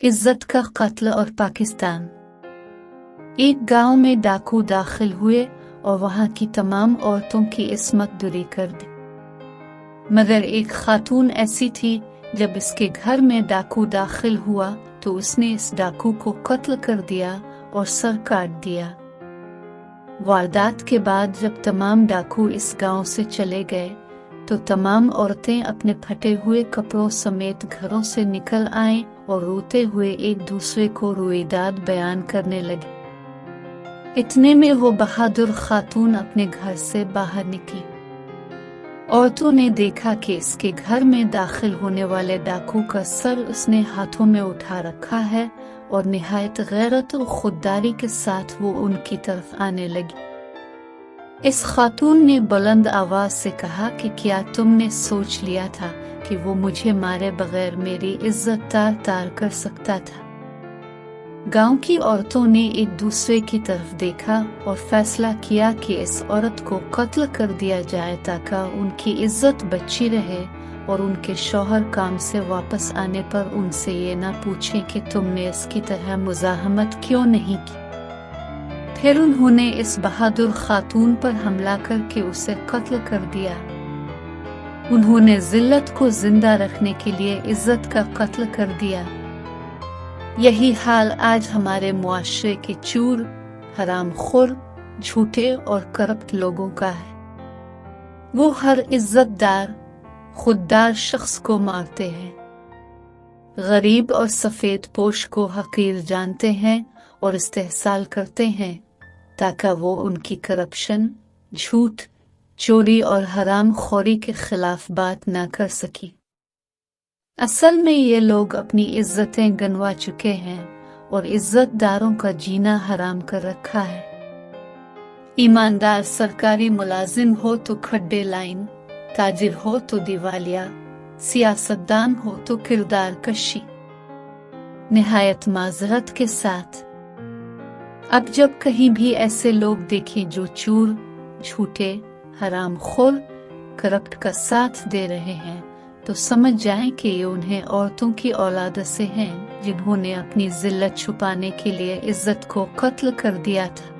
इज्जत का कत्ल और पाकिस्तान। एक गांव में डाकू दाखिल हुए और वहां की तमाम औरतों की इस्मत दूरी कर दी, मगर एक खातून ऐसी थी, जब इसके घर में डाकू दाखिल हुआ तो उसने इस डाकू को कत्ल कर दिया और सर काट दिया। वारदात के बाद जब तमाम डाकू इस गांव से चले गए तो तमाम औरतें अपने फटे हुए कपड़ों समेत घरों से निकल आईं और रोते हुए एक दूसरे को रोएदाद बयान करने लगी। इतने में वो बहादुर खातून अपने घर से बाहर निकली। औरतों ने देखा कि इसके घर में दाखिल होने वाले डाकू का सर उसने हाथों में उठा रखा है और निहायत गैरत और खुददारी के साथ वो उनकी तरफ आने लगी। इस खातून ने बुलंद आवाज से कहा कि क्या तुमने सोच लिया था कि वो मुझे मारे बगैर मेरी इज्जत तार तार कर सकता था? गांव की औरतों ने एक दूसरे की तरफ देखा और फैसला किया कि इस औरत को कत्ल कर दिया जाए ताकि उनकी इज्जत बची रहे और उनके शौहर काम से वापस आने पर उनसे ये ना पूछें कि तुमने इसकी तरह मुजाहमत क्यों नहीं की। फिर उन्होंने इस बहादुर खातून पर हमला करके उसे कत्ल कर दिया। उन्होंने जिल्लत को जिंदा रखने के लिए इज्जत का कत्ल कर दिया। यही हाल आज हमारे मुआशरे के चूर, हरामखोर, झूठे और करप्ट लोगों का है। वो हर इज्जतदार, खुददार शख्स को मारते हैं, गरीब और सफेद पोश को हकीर जानते हैं और इस्तेहसाल करते हैं ताकि वो उनकी करप्शन, झूठ, चोरी और हराम खोरी के खिलाफ बात ना कर सकी। असल में ये लोग अपनी इज्जतें गंवा चुके हैं और इज्जतदारों का जीना हराम कर रखा है। ईमानदार सरकारी मुलाजिम हो तो खड्डे लाइन, ताजिर हो तो दिवालिया, सियासतदान हो तो किरदार कशी। निहायत माजरत के साथ अब जब कहीं भी ऐसे लोग देखें जो चूर, झूठे, हरामखोर, करप्ट का साथ दे रहे हैं तो समझ जाएं कि ये उन्हें औरतों की औलाद से हैं जिन्होंने अपनी जिल्लत छुपाने के लिए इज्जत को कत्ल कर दिया था।